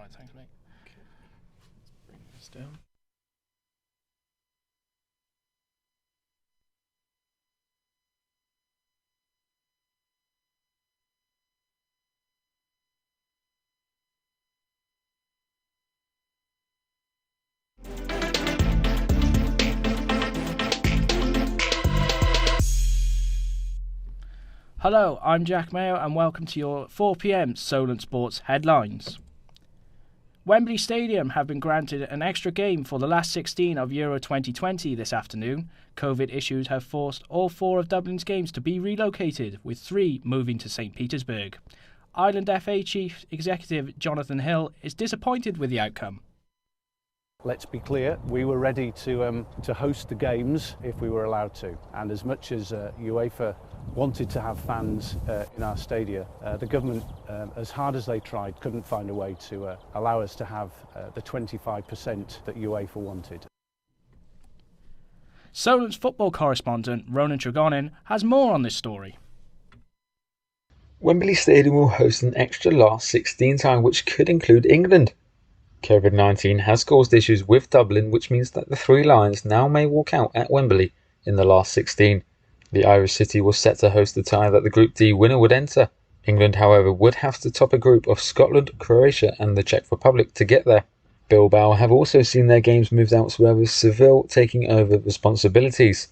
right, thanks, mate. Okay. Let's bring this down. Hello, I'm Jack Mayo and welcome to your 4pm Solent Sports headlines. Wembley Stadium have been granted an extra game for the last 16 of Euro 2020 this afternoon. COVID issues have forced all 4 of Dublin's games to be relocated, with 3 moving to St Petersburg. Ireland FA Chief Executive Jonathan Hill is disappointed with the outcome. Let's be clear, we were ready to host the games if we were allowed to. And as much as UEFA wanted to have fans in our stadia, the government, as hard as they tried, couldn't find a way to allow us to have the 25% that UEFA wanted. Solent's football correspondent Ronan Tregonin has more on this story. Wembley Stadium will host an extra last 16 tie which could include England. COVID-19 has caused issues with Dublin, which means that the 3 Lions now may walk out at Wembley in the last 16. The Irish city was set to host the tie that the Group D winner would enter. England, however, would have to top a group of Scotland, Croatia and the Czech Republic to get there. Bilbao have also seen their games moved elsewhere, with Seville taking over responsibilities.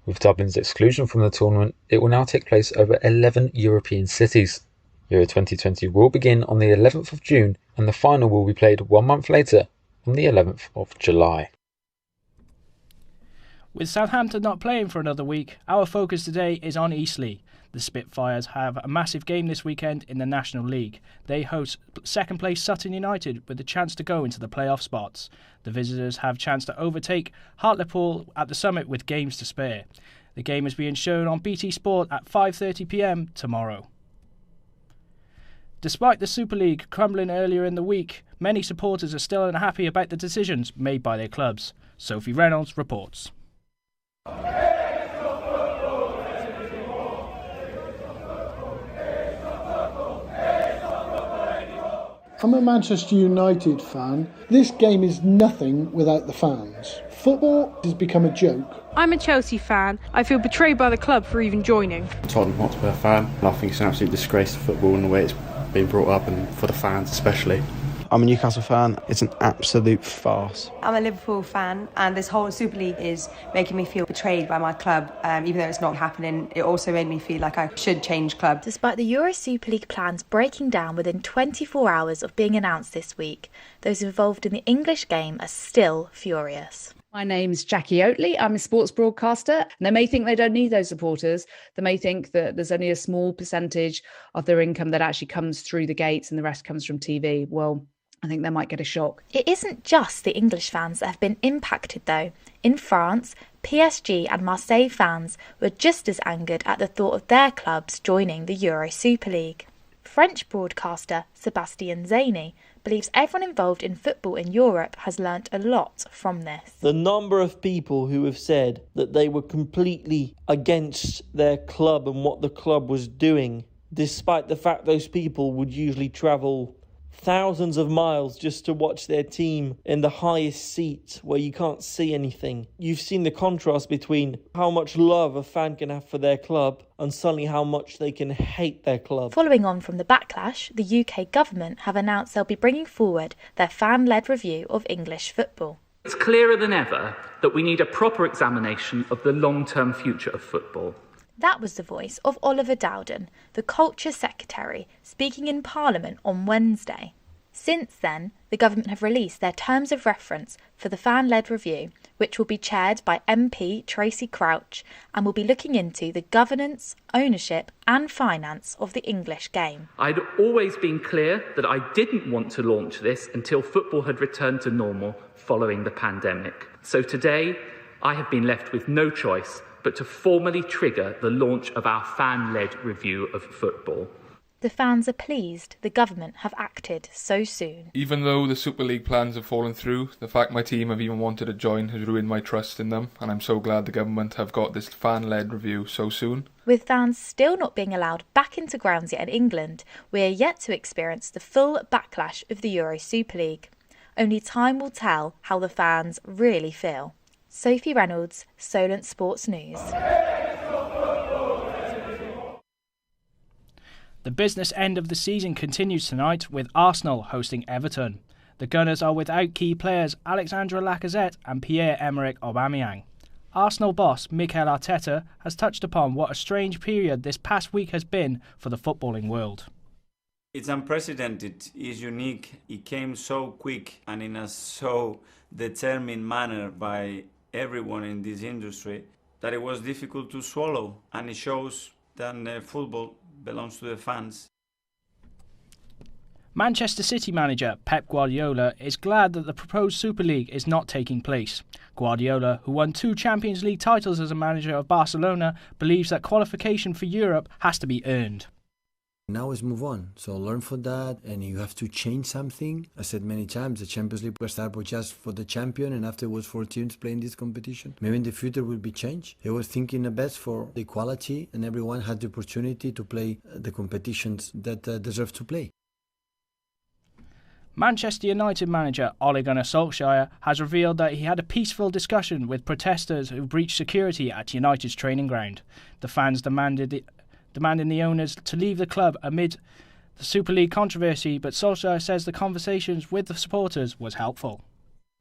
With Dublin's exclusion from the tournament, it will now take place over 11 European cities. Euro 2020 will begin on the 11th of June and the final will be played 1 month later on the 11th of July. With Southampton not playing for another week, our focus today is on Eastleigh. The Spitfires have a massive game this weekend in the National League. They host second place Sutton United with a chance to go into the playoff spots. The visitors have a chance to overtake Hartlepool at the Summit with games to spare. The game is being shown on BT Sport at 5:30pm tomorrow. Despite the Super League crumbling earlier in the week, many supporters are still unhappy about the decisions made by their clubs. Sophie Reynolds reports. I'm a Manchester United fan. This game is nothing without the fans. Football has become a joke. I'm a Chelsea fan. I feel betrayed by the club for even joining. Tottenham Hotspur fan. I think it's an absolute disgrace to football and the way it's been brought up, and for the fans especially. I'm a Newcastle fan. It's an absolute farce. I'm a Liverpool fan, and this whole Super League is making me feel betrayed by my club. Even though it's not happening, it also made me feel like I should change club. Despite the Euro Super League plans breaking down within 24 hours of being announced this week, those involved in the English game are still furious. My name's Jackie Oatley. I'm a sports broadcaster. And they may think they don't need those supporters. They may think that there's only a small percentage of their income that actually comes through the gates and the rest comes from TV. Well, I think they might get a shock. It isn't just the English fans that have been impacted, though. In France, PSG and Marseille fans were just as angered at the thought of their clubs joining the Euro Super League. French broadcaster Sébastien Zaini believes everyone involved in football in Europe has learnt a lot from this. The number of people who have said that they were completely against their club and what the club was doing, despite the fact those people would usually travel thousands of miles just to watch their team in the highest seat where you can't see anything. You've seen the contrast between how much love a fan can have for their club and suddenly how much they can hate their club. Following on from the backlash, the UK government have announced they'll be bringing forward their fan-led review of English football. It's clearer than ever that we need a proper examination of the long-term future of football. That was the voice of Oliver Dowden, the Culture Secretary, speaking in Parliament on Wednesday. Since then, the government have released their terms of reference for the fan-led review, which will be chaired by MP Tracy Crouch and will be looking into the governance, ownership and finance of the English game. I'd always been clear that I didn't want to launch this until football had returned to normal following the pandemic. So today, I have been left with no choice but to formally trigger the launch of our fan-led review of football. The fans are pleased the government have acted so soon. Even though the Super League plans have fallen through, the fact my team have even wanted to join has ruined my trust in them, and I'm so glad the government have got this fan-led review so soon. With fans still not being allowed back into grounds yet in England, we are yet to experience the full backlash of the Euro Super League. Only time will tell how the fans really feel. Sophie Reynolds, Solent Sports News. The business end of the season continues tonight with Arsenal hosting Everton. The Gunners are without key players Alexandre Lacazette and Pierre-Emerick Aubameyang. Arsenal boss Mikel Arteta has touched upon what a strange period this past week has been for the footballing world. It's unprecedented, it's unique, it came so quick and in a so determined manner by everyone in this industry that it was difficult to swallow, and it shows that football belongs to the fans. Manchester City manager Pep Guardiola is glad that the proposed Super League is not taking place. Guardiola, who won 2 Champions League titles as a manager of Barcelona, believes that qualification for Europe has to be earned. Now is move on. So learn from that, and you have to change something. I said many times, the Champions League was started just for the champion, and afterwards 4 teams playing this competition. Maybe in the future will be changed. He was thinking the best for the equality, and everyone had the opportunity to play the competitions that deserve to play. Manchester United manager Ole Gunnar Solskjaer has revealed that he had a peaceful discussion with protesters who breached security at United's training ground. The fans demanding the owners to leave the club amid the Super League controversy, but Solskjaer says the conversations with the supporters was helpful.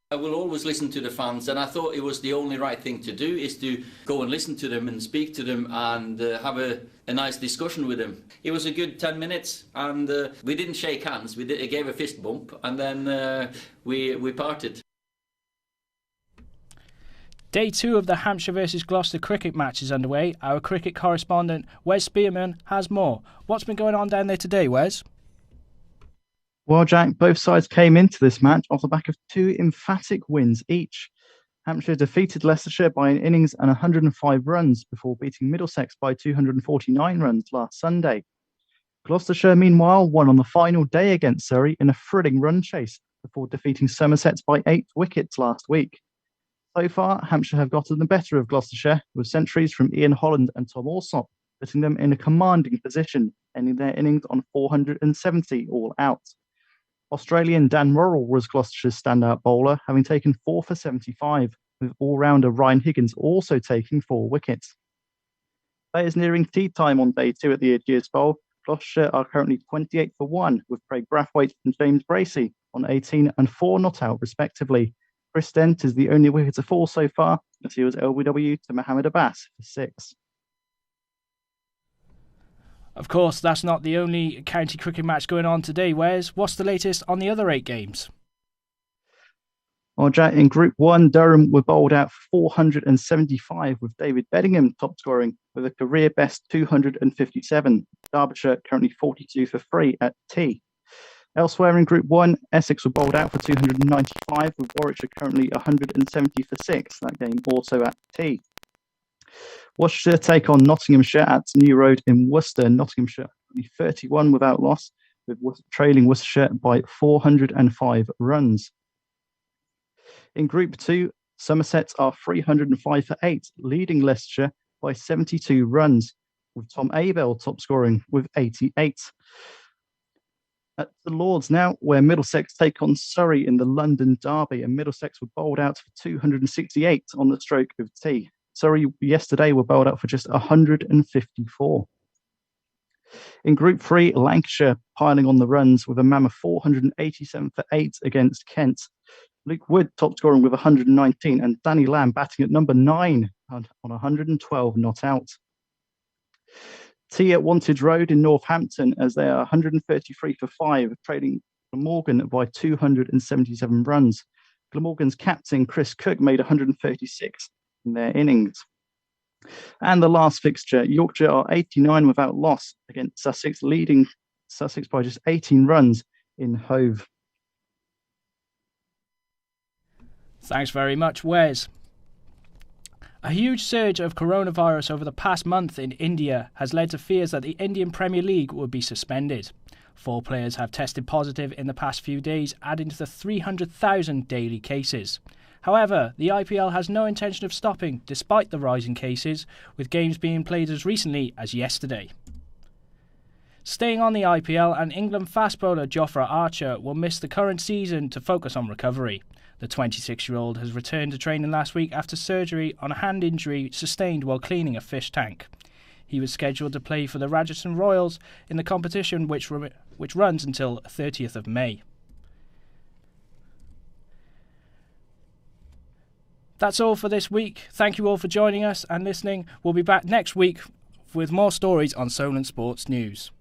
I will always listen to the fans, and I thought it was the only right thing to do, is to go and listen to them and speak to them and have a nice discussion with them. It was a good 10 minutes, and we didn't shake hands. We gave a fist bump, and then we parted. Day 2 of the Hampshire vs Gloucester cricket match is underway. Our cricket correspondent Wes Spearman has more. What's been going on down there today, Wes? Well, Jack, both sides came into this match off the back of 2 emphatic wins each. Hampshire defeated Leicestershire by an innings and 105 runs before beating Middlesex by 249 runs last Sunday. Gloucestershire, meanwhile, won on the final day against Surrey in a thrilling run chase before defeating Somerset by 8 wickets last week. So far, Hampshire have gotten the better of Gloucestershire with centuries from Ian Holland and Tom Alsop, putting them in a commanding position, ending their innings on 470 all out. Australian Dan Worrell was Gloucestershire's standout bowler, having taken 4 for 75, with all-rounder Ryan Higgins also taking 4 wickets. Players nearing tea time on day 2 at the Ageas Bowl. Gloucestershire are currently 28 for 1, with Craig Brathwaite and James Bracey on 18 and 4 not out respectively. Chris Dent is the only wicket to fall so far, as he was LBW to Mohammed Abbas for 6. Of course, that's not the only county cricket match going on today, Wes. What's the latest on the other 8 games? Well, Jack, in Group 1, Durham were bowled out for 475, with David Beddingham top scoring with a career best 257. Derbyshire currently 42 for 3 at tea. Elsewhere in Group 1, Essex were bowled out for 295, with Warwickshire currently 170 for 6. That game also at tea. Worcestershire take on Nottinghamshire at New Road in Worcester. Nottinghamshire only 31 without loss, with trailing Worcestershire by 405 runs. In Group 2, Somerset are 305 for 8, leading Leicestershire by 72 runs, with Tom Abel top scoring with 88. At the Lords now, where Middlesex take on Surrey in the London Derby, and Middlesex were bowled out for 268 on the stroke of tea. Surrey yesterday were bowled out for just 154. In Group 3, Lancashire piling on the runs with a mammoth 487 for 8 against Kent. Luke Wood top scoring with 119, and Danny Lamb batting at number 9 on 112 not out. Tea at Wantage Road in Northampton, as they are 133 for 5, trailing Glamorgan by 277 runs. Glamorgan's captain Chris Cook made 136 in their innings. And the last fixture, Yorkshire are 89 without loss against Sussex, leading Sussex by just 18 runs in Hove. Thanks very much, Wes. A huge surge of coronavirus over the past month in India has led to fears that the Indian Premier League will be suspended. 4 players have tested positive in the past few days, adding to the 300,000 daily cases. However, the IPL has no intention of stopping despite the rise in cases, with games being played as recently as yesterday. Staying on the IPL, and England fast bowler Jofra Archer will miss the current season to focus on recovery. The 26-year-old has returned to training last week after surgery on a hand injury sustained while cleaning a fish tank. He was scheduled to play for the Rajasthan Royals in the competition which runs until 30th of May. That's all for this week. Thank you all for joining us and listening. We'll be back next week with more stories on Solent Sports News.